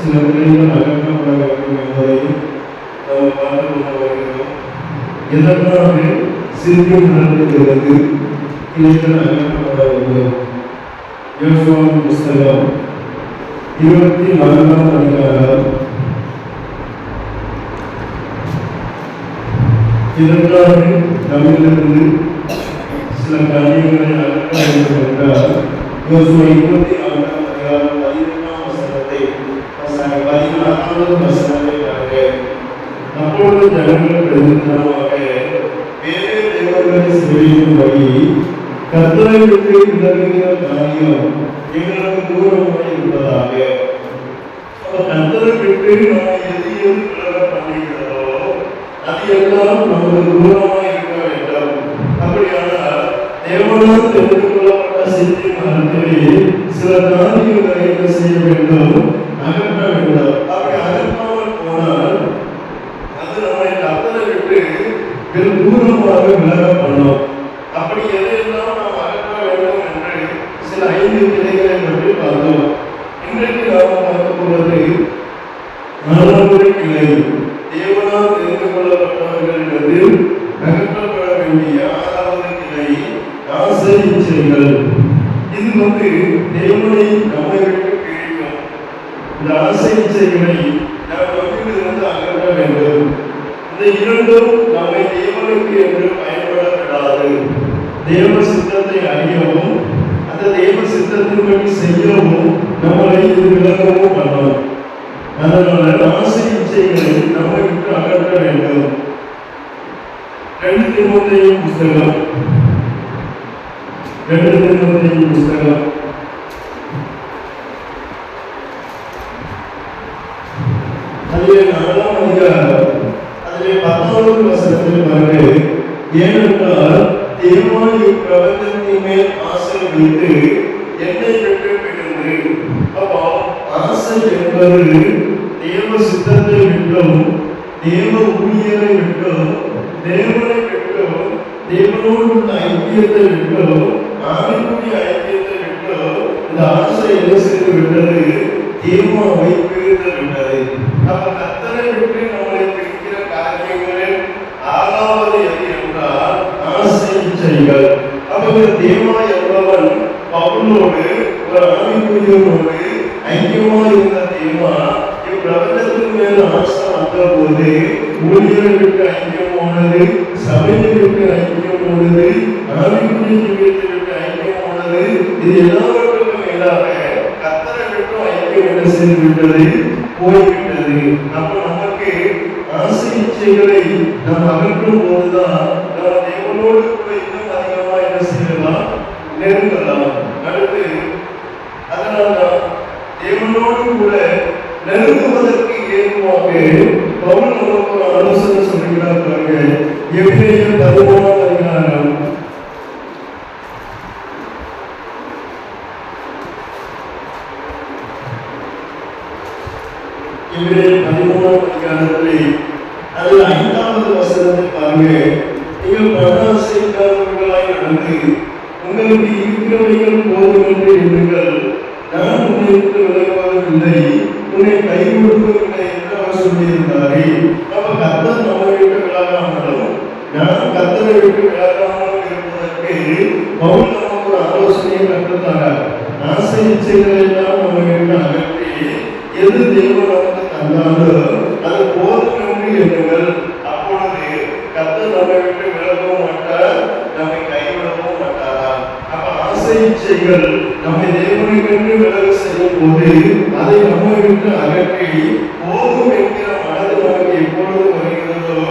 சில பிள்ளைகள் அகற்றப்பட வேண்டும் என்பதையும் நாம் பார்த்து கொண்டு வருகிறோம். எதற்காக சிறிய நடத்துகிறது கிளைகள் அகற்றப்பட வேண்டும். யோசுவாவின் புஸ்தகம் 24ஆம் அதிகாரம் இதற்காக நம்மிலிருந்து சில காரியங்களை அகற்ற வேண்டும் என்றால் யோசுவா 24ஆம் அதிகாரம் 15ஆம் வசனத்தை 16வது வசனத்தை பாருங்க. அப்பொழுது ஜனங்கள் பிரதிநிதியாக வேறு தேவர்களை சேவிக்கும்படி கர்த்தரை விட்டு விலகுகிற காரியம் எங்களுக்கு தூரமாக இருப்பதாக. கர்த்தரை விட்டு நாம் எது விலக பண்ணுகிறதோ அது எல்லாம் நமக்கு தூரமாக இருக்க வேண்டும். அப்படியானால் தேவனால் தெரிந்து கொள்ளப்பட்ட சித்தி மரத்திலே சில காரியங்களை என்ன செய்ய வேண்டும்? அகற்ற வேண்டும். அப்படி அகற்றாமல் போனால் அது நம்மை கர்த்தரை விட்டு வெகு தூரமாக விலக பண்ணும். அப்படி எதையெல்லாம் நாம் அகற்ற வேண்டும் என்று சில 5 கிளைகளை பற்றி பார்த்தோம். இன்றைக்கு நாம் பார்க்க போவது 4வது கிளை. தேவனால் தெரிந்து கொள்ளப்பட்டவர்களிடத்தில் அகற்றப்பட வேண்டிய 6வது கிளை ஆசை இச்சைகள். இது தேவனை நம்மை விட்டு பிரிக்கும். இந்த ஆசை இச்சைகளை நாம் நம்மிலிருந்து அகற்ற வேண்டும். இந்த இரண்டும் நம்மை தேவனுக்கு என்று பயன்படப்படாது. தேவ சித்தத்தை அறியவும் அந்த தேவ சித்தத்தின்படி செய்யவும் நம்மளை இது விலகவும் பண்ணணும். அதனால ஆசை இச்சைகளை நம்மை விட்டு அகற்ற வேண்டும். 2 தீமோத்தேயு புஸ்தகம் அதிலே 4ஆம் அதிகாரம் அதிலே 10வது வசனத்தில் பாருங்க. ஏனென்றால் தேவன் இப்பிரபஞ்சத்தின் மேல் ஆசை வைத்து என்னை விட்டு பிரிந்து. அப்போ ஆசை என்பது தேவ சித்தத்தை விட்டும் தேவ ஊழியரை விட்டும் தேவனை விட்டும் தேவனோடு உள்ள ஐக்கியத்தை விட்டும் ஆவிக்குரிய ஐக்கியத்தை விட்டும் இந்த ஆசை என்ன செய்து விட்டது? தேவனை பிரித்து விட்டது. அப்ப கர்த்தரை விட்டு நம்மளை பிரிக்கிற காரியங்களில் 6வது எது என்றால் ஆசை இச்சைகள். அப்ப தேவா என்பவன் பவுலோடு ஒரு ஆவிக்குரியவனோடு ஐக்கியமா இருந்த தேவா இப்பிரபஞ்சத்தின் மேல் ஆசை வந்த போது ஊழியரை விட்டு ஐக்கியம் போனது, சபையை விட்டு ஐக்கியம் போனது, ஆவிக்குரிய ஜீவியத்தை விட்டு ஐக்கியம் போனது. இது எல்லாவற்றுக்கும் மேலாக கர்த்தரை விட்டு ஐக்கியம் என்ன செய்து விட்டது? போய்விட்டது. அப்ப நமக்கு ஆசை இச்சைகளை நாம் அகற்றும் போதுதான் நம்ம தேவனோடு கூட இன்னும் அதிகமா என்ன செய்யலாம்? நெருங்கலாம். அடுத்து அதனால்தான் தேவனோடு கூட நெருங்குவதற்கு ஏதுவாக பவுல் நமக்கு ஒரு ஆலோசனை சொல்லுகிறார் பாருங்க. எபிரேயர் 13ஆம் அதிகாரம் எபிரேயர் 13ஆம் அதிகாரத்திலே அதில் 5வது வசனத்தை பாருங்க. நீங்கள் பணாசைக்காரர்களாய் நடந்து உங்களுக்கு இருக்கிறவைகள் போதும் என்று எண்ணுங்கள். நான் உன்னை விட்டு விலகுவதில்லை, உன்னை கை கொடுக்கவில்லை என்று அவர் சொல்லியிருந்தாரே. அப்ப கர்த்தர் நம்மை விட்டு விலகாமலும் நான் கர்த்தரை விட்டு விலகாமலும் இருப்பதற்கு பவுல் நமக்கு ஒரு ஆலோசனையை கற்றுத்தாரார். ஆசை இச்சைகளை எல்லாம் நம்மை விட்டு அகற்றி எது தேவன் நமக்கு தந்தாலும் அது போதும் என்று எண்ணுங்கள். அப்பொழுது கர்த்தர் நம்மை விட்டு விலகவும் மாட்டார், நம்மை கைவிடவும் மாட்டாரா? அப்ப ஆசை இச்சைகள் நம்மை தேவனுக்கென்று விலக செய்யும் போது அதை நம்மை விட்டு அகற்றி போதும் என்கிற மனது நமக்கு எப்பொழுது வருகிறதோ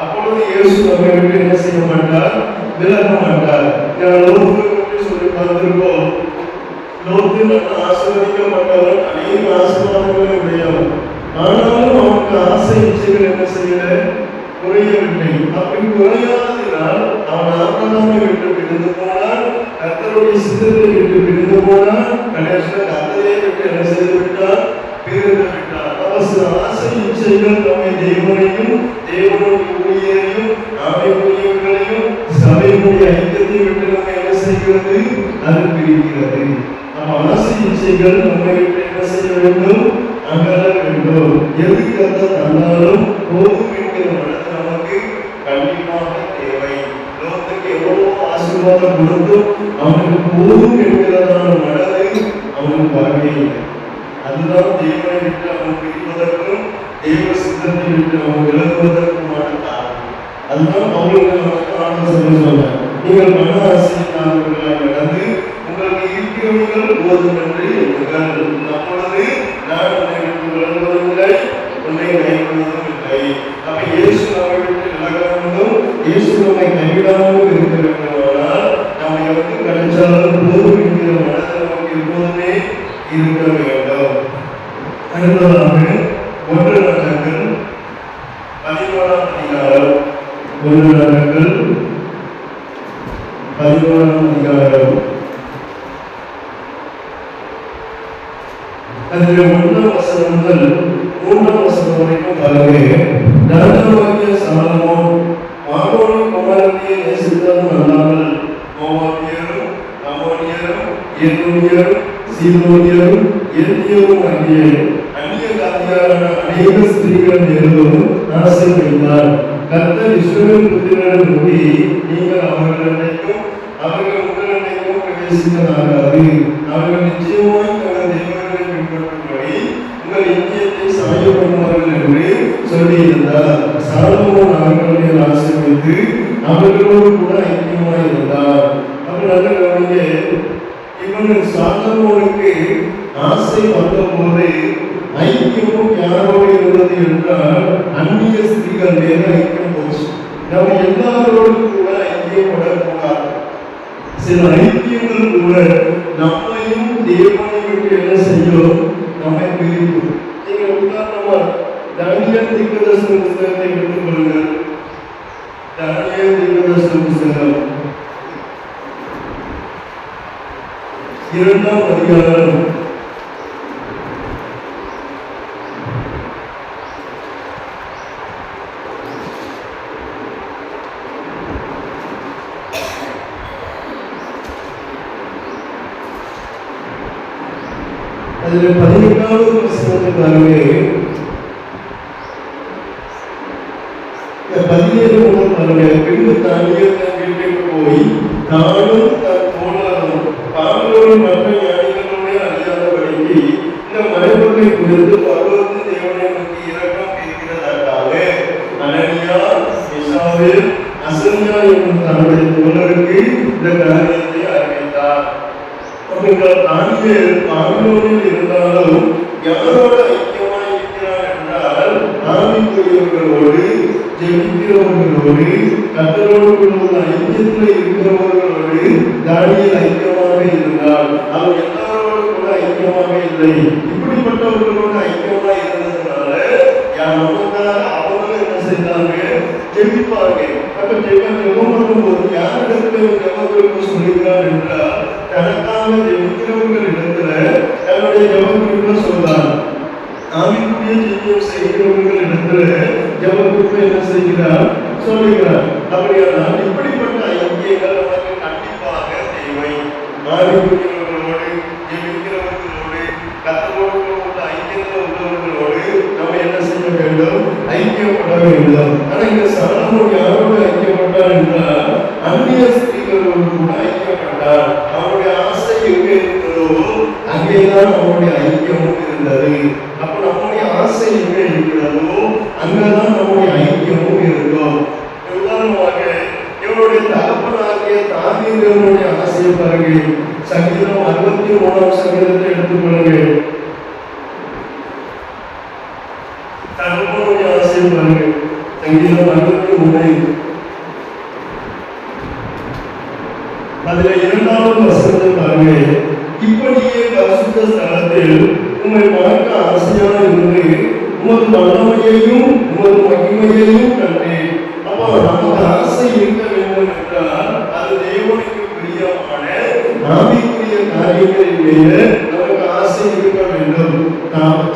அப்பொழுது இயேசு நம்மை விட்டு என்ன செய்ய மாட்டார்? விலக மாட்டார். லோத்து பற்றி சொல்லி பார்த்திருக்கோம். லோத்து நல்ல ஆசீர்வதிக்கப்பட்டவன், அநேக ஆசீர்வாதங்களை உடையவன். ஆனாலும் அவனுக்கு ஆசை இச்சைகள் என்ன செய்யல? குறையவில்லை. அப்படி குறையாதது சொன்னால் அவன் ஆபிரகாமை விட்டு பிரிந்து போனான், கர்த்தருடைய சித்தத்தை விட்டு பிரிந்து போனான், கடைசியில் கர்த்தரை விட்டு என்ன செய்து விட்டான்? பிரிந்து விட்டான். ஆசை இச்சைகள் நம்மை தேவனையும் தேவனுடைய ஊழியரையும் ஆவிக்குரியவர்களையும் சபையினுடைய ஐக்கியத்தை விட்டு நம்ம என்ன செய்கிறது? அது பிரிக்கிறது. நம்ம ஆசை இச்சைகள் நம்மை விட்டு என்ன செய்ய வேண்டும்? அகல வேண்டும். எது கர்த்தர் தந்தாலும் போதும் என்கிற மனது நமக்கு கண்டிப்பாக தேவை. லோகத்துக்கு எவ்வளவு ஆசீர்வாதம் கொடுத்தும் அவனுக்கு போதும் என்கிறதான மனதை அவனுக்கு வரவே இல்லை. அதுதான் தேவனை விட்டு அவன் பிரிவதற்கும் தேவ சித்தத்தை விட்டு அவன் விலகுவதற்குமான காரணம். அதுதான் அவர்களுக்கு சொன்ன நீங்கள் மன ஆசைக்காரர்களாக நடந்து உங்களுக்கு இருக்கிறவர்கள் போதும் என்று எண்ணுங்கள். அப்பொழுது நான் உன்னை விட்டு விலகுவதும் இல்லை, உன்னை கைவிடுவதும் இல்லை. அப்ப இயேசு நம்மை விட்டு விலக வேண்டும், இயேசு நம்மை கைவிடாமல் இருக்க வேண்டுமானால் நம்மை வந்து கிடைச்சாலும் போதும் என்கிற மனதை நமக்கு எப்போதுமே இருக்க வேண்டும். அடுத்ததாக 1 நாளாகமம் 11ஆம் அதிகாரம், 1 நாளாகமம் 11ஆம் அதிகாரம், அதில் 1ஆம் வசனம் முதல் 3ஆம் வசனம் வரைக்கும் பாருங்க. ராஜாவாகிய சாலமோன் மாகோனின் குமாரத்தியை நேசித்ததும் அல்லாமல் மோவாபியரும் அம்மோனியரும் எதோமியரும் சீதோனியரும் எத்தியோரும் ஆகிய அந்நிய ஜாதியாரான அநேக ஸ்திரீகள் மேலும் ஆசை வைத்தார். கர்த்தர் இஸ்ரவேல் புத்திரரை நோக்கி, நீங்கள் அவர்களிடைக்கும் அவர்கள் உங்களிடைக்கும் பிரவேசிக்கலாகாது. அவர்கள் நிச்சயமாய் தங்கள் தெய்வங்களை பின்பற்றும்படி உங்கள் இந்தியத்தை சாயப்படுவார்கள் என்று சொல்லியிருந்தார். சாலமோன் அவர்களுடைய ஆசை வைத்து அவர்களோடு கூட ஐக்கியமாய் இருந்தார். அவர்கள் கவனிங்க, இவன் சாலமோனுக்கு ஆசை வந்த போது ஐக்கியமும் யாரோடு இருந்தது என்றால் அந்நிய ஸ்திரீகள் மேல ஐக்கியம் போச்சு. நம்ம எல்லாரோடும் கூட ஐக்கியப்படக்கூடாது. சில ஐக்கியங்கள் கூட நம்மையும் தேவனை விட்டு என்ன செய்யும்? நம்மை பிரிக்கும். நீங்க உதாரணமா தானியேல் தீர்க்கதரிசன புத்தகத்தை எடுத்துக் கொள்ளுங்கள். தானியேல் தீர்க்கதரிசன புத்தகம் 2ஆம் அதிகாரம் 18வது வசனத்தை பாருங்க. 17 முதல் பாருங்க. பின்பு தானியேல் தன் வீட்டுக்கு போய் தானும் தன் தோழரும் பாபிலோனின் மற்ற ஞானிகளோடு அறியாதபடிக்கு இந்த மறைபொருளை குறித்து பரலோகத்தின் தேவனை நோக்கி இரக்கம் கேட்கிறதற்காக அனனியா, மிசாவேல், அசரியா என்னும் தன்னுடைய தோழருக்கு இந்த காரியத்தை அறிவித்தார். தானியேல் பாபிலோனில் இருந்தாலும் யாரோடு ஐக்கியமாய் இருக்கிறார் என்றால் ஆவிக்குரியவர்களோடு, ஜெபிக்கிறவர்களோடு, கர்த்தரோடு உள்ள ஐக்கியத்தில் இருக்கிறவர்களோடு தானியேல் ஐக்கியமாக இருந்தார். அவர் எல்லாரோடு கூட ஐக்கியமாக இல்லை. இப்படிப்பட்டவர்களோடு ஐக்கியமாக இருந்ததுனால நமக்காக அவங்களும் என்ன செய்தாங்க? ஜெபிப்பாங்க. அப்ப ஜெபம் பண்ணும்போது யாரிடத்துல ஜெபம் சொல்லுகிறார் என்றால் தனக்காக ஜெபிக்கிறவர்கள் இடத்துல தன்னுடைய ஜெபம் சொல்றார். ஆவிக்குரிய ஜெபம் செய்கிறவர்கள் இடத்துல ஜெபம் என்ன செய்கிறார்? சொல்லுகிறார். அப்படியானால் இப்படிப்பட்ட ஐக்கியங்கள் நமக்கு கண்டிப்பாக தேவை. ஆவிக்குரியவர்களோடு, ஜெபிக்கிறவர்களோடு, கர்த்தரோடு உள்ள ஐக்கியத்தில் உள்ளவர்களோடு நம்ம என்ன செய்ய வேண்டும்? ஐக்கியப்பட வேண்டும். ஆனா இந்த சாலமோன் யாரோடு ஐக்கியப்பட்டார் என்றால் அந்நிய ஸ்திரீகளோடு கூட ஐக்கியப்பட்டார். அவருடைய ஆசை எங்கே இருக்கிறதோ அங்கேதான் அவருடைய ஐக்கியமும் இருந்தது. அப்ப நம்முடைய ஆசை எங்கே இருக்கிறதோ அங்கதான் நம்முடைய ஐக்கியமும் இருக்கும். உதாரணமாக இவருடைய தகப்பனாகிய தாவீதுடைய ஆசையை பாருங்க. சங்கீதம் 63ஆம் சங்கீதத்தை எடுத்துக்கொள்ளுங்க. தகப்பனுடைய ஆசையை பாருங்க. சங்கீதம் 63 அதுல 2வது வசனத்தை பாருங்க. இப்படியே பரிசுத்த ஸ்தலத்தில் உம்மை பார்க்க ஆசையாக இருந்து உமது வல்லமையையும் உமது மகிமையையும் கண்டேன். அப்போ நம்ம நமக்கு ஆசை இருக்க வேண்டும் என்றால் அது தேவனுக்கு பிரியமான ஆவிக்குரிய காரியங்களின் மீது நமக்கு ஆசை இருக்க வேண்டும்.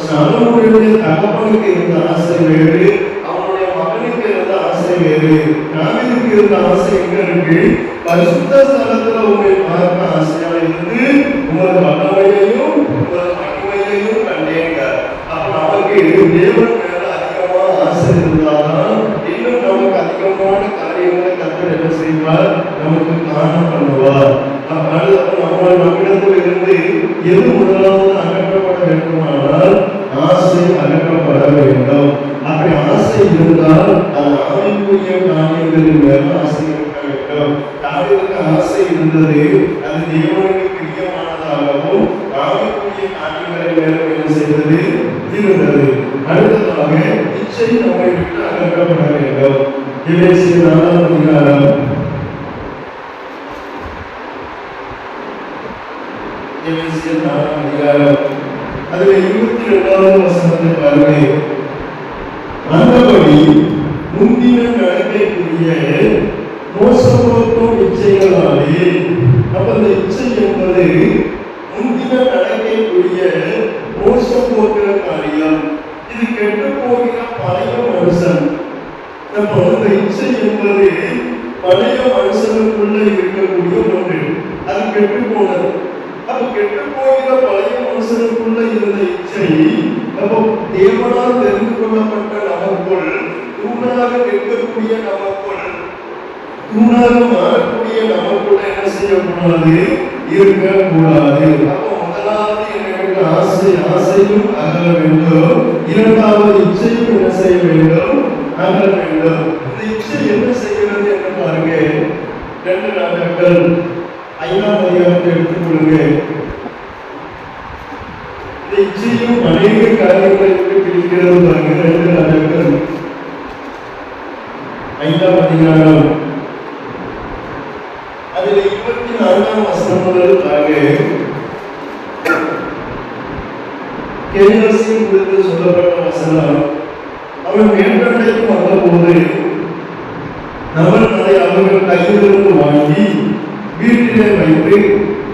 சாலமோனுடைய தகப்பனுக்கு இருந்த ஆசை வேறு, அவனுடைய மகனுக்கு இருந்த ஆசை வேறு. தாவீதுக்கு இருந்த ஆசை எங்க இருக்கு? பரிசுத்த ஸ்தலத்துல உங்களை பார்க்க ஆசையா இருந்து உங்களது வல்லமையையும் உங்களது மகிமையையும் கண்டேங்க. அப்ப நமக்கு தேவன் மேல அதிகமா ஆசை இருந்தால்தான் இன்னும் நமக்கு அதிகமான காரியங்களை கர்த்தர் என்ன செய்வார்? நமக்கு காண பண்ணுவார். நம்மிடத்தில் இருந்து எது முதலாவது அகற்றப்பட வேண்டுமானால் ஆசை அகற்றப்பட வேண்டும். அப்படி ஆசை இருந்தால் அது ஆவிக்குரிய காரியங்களின் மேல ஆசை இருக்க வேண்டும். தாவீதுக்கு ஆசை இருந்தது, அது தேவனுக்கு பிரியமானதாகவும் ஆவிக்குரிய காரியங்களின் மேல என்ன செய்தது? இருந்தது. அடுத்ததாக இச்சை நம்மை விட்டு அகற்றப்பட வேண்டும். எபேசியர் 4ஆம் அதிகாரம் அதுல 22வது வசனத்தை பாருங்கள். அந்தபடி முந்தின நடக்கைக்குரிய மோசப்போக்கும் இச்சைகளாலே, அப்ப அந்த இச்சை என்பது முந்தின நடக்கைக்குரிய மோசம் போக்குற காரியம். இது கெட்டு போகிற பழைய மனுஷன். அப்போ அந்த இச்சை என்பது பழைய மனுஷனுக்குள்ள இருக்கக்கூடிய ஒன்று. அது கெட்டு போனது. அப்ப கெட்டு போகிற பழைய மனுஷனுக்குள்ள இருந்த இச்சை அப்போ தேவனால் தெரிந்து கொள்ளப்பட்ட நமக்குள், தூணாக நிற்கக்கூடிய நமக்குள், தூணாக மாறக்கூடிய நமக்குள்ள என்ன செய்யக்கூடாது? இருக்கக்கூடாது. அப்போ முதலாவது எனக்கு ஆசையும் அகல வேண்டும். இரண்டாவது இச்சையும் என்ன செய்ய வேண்டும்? அகல வேண்டும். இந்த இச்சை என்ன செய்கிறது என்று பாருங்க. 2 நாட்கள் 5ஆம் அதிகாரத்தை எடுத்துக்கொள்ளுங்க. இந்த இச்சையும் அநேக காரியங்களை பிடிக்கிறது பாருங்க. 2 நாட்கள் 5ஆம் அதிகாரம் அதில் 24ஆம் வசனம் முதல் பாருங்க. கேயாசின் குறித்து சொல்லப்பட்ட வசனம். அவன் மேற்கண்டைக்கு வந்தபோது அதை அவர்கள் கையிலிருந்து வாங்கி வீட்டிலே வைத்து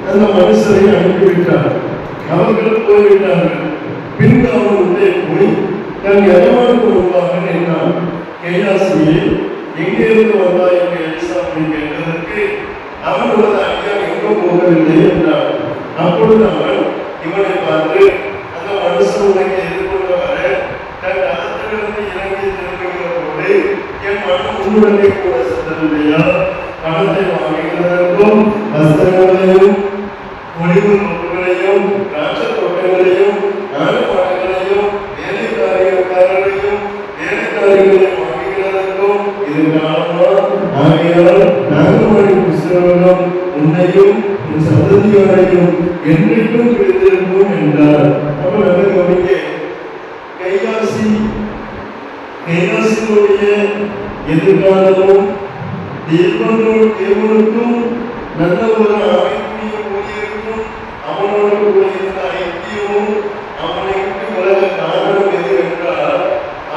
அந்த மனுஷரை அனுப்பிவிட்டார். அவர்கள் போய்விட்டார்கள். பின்பு அவன் உள்ளே போய் தன் எஜமானுக்கு முன்பாக நின்றான். கேயாசியே, எங்கே இருந்து வந்தாய் என்று எலிசா கேட்டதற்கு அவன் உனது அடியான் எங்கும் போகவில்லை என்றான். அப்பொழுது அவன் இவனை பார்த்து, அந்த மனுஷன் உனக்கு எதிர்கொண்டு வர தன் ரதத்திலிருந்து இறங்கி திரும்புகிற போது என் மனம் உன்னுடனே கூட சென்றதில்லையா? பணத்தை வாங்குகிறதற்கும் வஸ்திரங்களையும் ஒளிவு பொருட்களையும் திராட்சை தோட்டங்களையும் நாடு மாடுகளையும் வேலைக்காரர்களையும் வேலைக்காரிகளையும் வாங்குகிறதற்கும் இது காலமா? ஆகையால் நாகமணி புஸ்தகம் உன்னையும் உன் சந்ததியாரையும் என்றைக்கும் பிடித்திருக்கும் என்றார். அப்ப நல்ல கவனிக்க, கையாசினுடைய எதிர்காலமும் தேவனுக்கும் நல்ல ஒரு ஆவிக்குரிய ஊழியருக்கும் அவனோடு கூட இருந்த ஐக்கியமும் அவனை விட்டு விலக காரணம் எது என்றால்,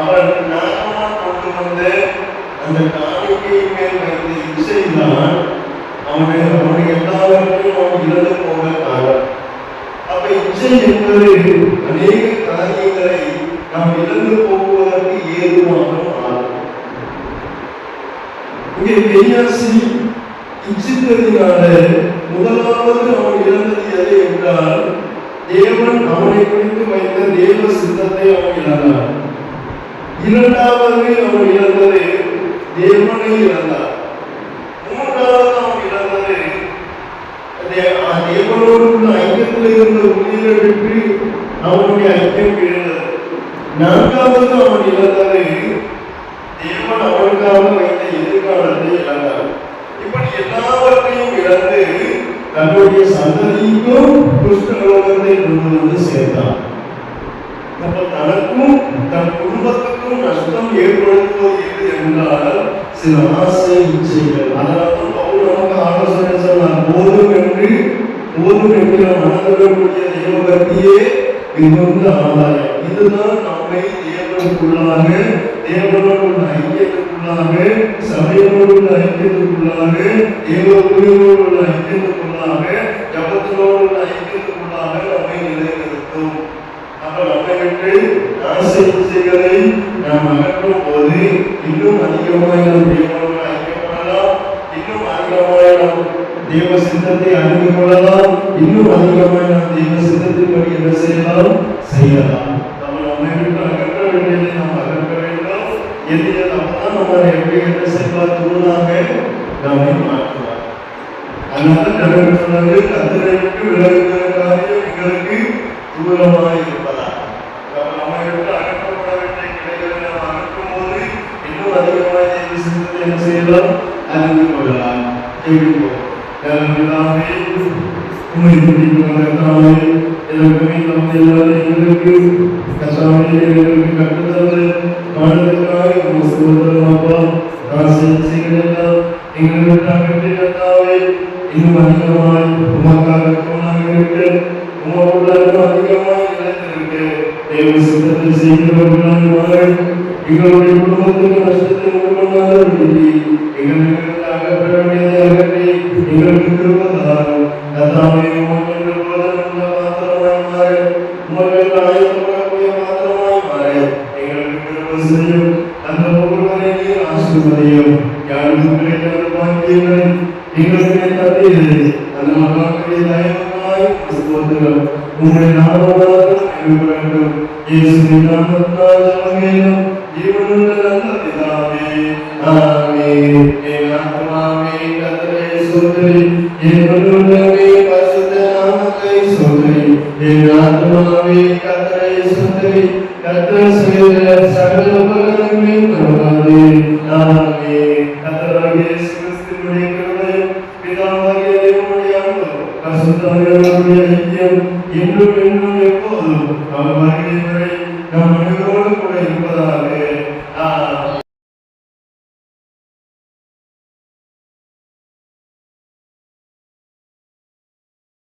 அவன் நாகமான் கொண்டு வந்த அந்த காணிக்கையின் மேல் வைத்த இச்சைதான் அவனை எல்லாவற்றையும் அவன் இழந்து போக காரணம். அப்ப இச்சை என்பது அநேக காரியங்களை நாம் இழந்து போவதற்கு ஏதுவாக ஆகும். இங்கே கேயாசி இச்சித்ததினால முதலாவது அவன் இழந்தது எது என்றால், தேவன் அவனை குறித்து வைத்த தேவ சித்தத்தை அவன் இழந்தான். இரண்டாவது அவன் இழந்தது தேவனை இழந்தான். மூன்றாவது அவன் இழந்தது தேவனோடு உள்ள ஐக்கியத்தில் இருந்த உயிரை விட்டு அவனுடைய ஐக்கியம் இழந்தது. நான்காவது அவன் இழந்தது தேவன் அவனுக்காக வைத்த எதிர்காலத்தை இழந்தார். இப்படி எல்லாவற்றையும் இழந்து தன்னுடைய சந்ததிக்கும் குஷ்டரோகத்தை கொண்டு வந்து சேர்த்தான். அப்ப தனக்கும் தன் குடும்பத்துக்கும் நஷ்டம் ஏற்படுத்துவது எது என்றால் சில ஆசை இச்சைகள். அதனால்தான் பவுல் நமக்கு ஆலோசனை சொன்னார், போதும் என்று மனதிடக்கூடிய தெய்வபக்தியே மிகுந்த ஆதாயம். இதுதான் நம்மை தேவனுக்குள்ளாக, தேவனோடு உள்ள ஐக்கியத்துக்குள்ளாக, சபையோடு உள்ள ஐக்கியத்துக்குள்ளாக, தேவ உரிமையோடு உள்ள ஐக்கியத்துக்குள்ளாக, ஜபத்தினோடு உள்ள ஐக்கியத்துக்குள்ளாக நம்மை நிலைநிறுத்தும். அப்ப நம்மை விட்டு ஆசை இச்சைகளை நாம் அகற்றும் போது இன்னும் அதிகமாக நாம் தேவனோடு ஐக்கியப்படலாம், இன்னும் அதிகமாக நாம் தேவ சித்தத்தை அறிந்து கொள்ளலாம், இன்னும் அதிகமாக நாம் தேவ சித்தத்தின்படி என்ன செய்யலாம். நம்ம நம்மை விட்டு அகற்ற வேண்டியதை நாம் அகற்ற வேண்டும். எது அப்பதான் நம்ம எப்படி என்ன செய்வார், தூணாக நம்மை மாற்றுவார். அதனால கடவுள் சொன்னாங்க, கர்த்தரை விட்டு விலகுகிற காரியம் எங்களுக்கு தூரமாக இருப்பதா. நம்மை விட்டு அகற்றப்பட வேண்டிய கிடைகளை நாம் அகற்றும் போது இன்னும் அதிகமாக தேவ சித்தத்தை என்ன செய்யலாம், அறிந்து கொள்ளலாம். கேட்கிறோம் உண்மை பிடிப்பதற்காக எங்களுக்கு கட்டுத்தந்து பாடுவதற்காக அப்பா ஆசைகளெல்லாம் எங்களுக்கு அகற்றினதாவே இன்னும் அதிகமாய் உமக்காக தோணாக உமோடு அதிகமாய் நிலைத்திருக்க தேவ சித்தத்தை செய்கிறவர்களாய் மாற எங்களுடைய குடும்பத்துக்கு நஷ்டத்தை உருவானாலும் எங்களுக்கு அகற்ற வேண்டியதை அகற்றி எங்களுக்கு திருப்பதாரும் கதாவை உமக்கு போதனுள்ள பாத்திரமாய் மாற உமக்கு ஆயத்தப்படக்கூடிய பாத்திரமாய் மாற எங்களுக்கு திரும்ப செய்யும். அந்த ஒவ்வொருவரை நீர் ஆசீர்வதியும். யாருக்கு கிடைக்காத பாக்கியங்களை எங்களுக்கு தந்தீரே. அந்த மகாக்களை தயவாய் ஸ்தோத்திரம். உம்முடைய நாமமாகும் வேண்டும். இயேசுவின் நாமத்தால் ஜெபம் ஜீவனுள்ள நல்ல பிதாவே, ஆமென். என் ஆத்துமாவே கர்த்தரை ஸ்தோத்திரி, என் உள்ளமே பரிசுத்த நாமத்தை ஸ்தோத்திரி. என் ஆத்துமாவே கர்த்தரை ஸ்தோத்திரி, கர்த்தர் செய்த சகல உபகாரங்களையும் மறவாதே. ஆமென். கர்த்தராகிய இயேசு கிறிஸ்துவினுடைய கிருபையும் பிதாவாகிய தேவனுடைய அன்பும் பரிசுத்த ஆவியானவருடைய ஐக்கியம் என்றும்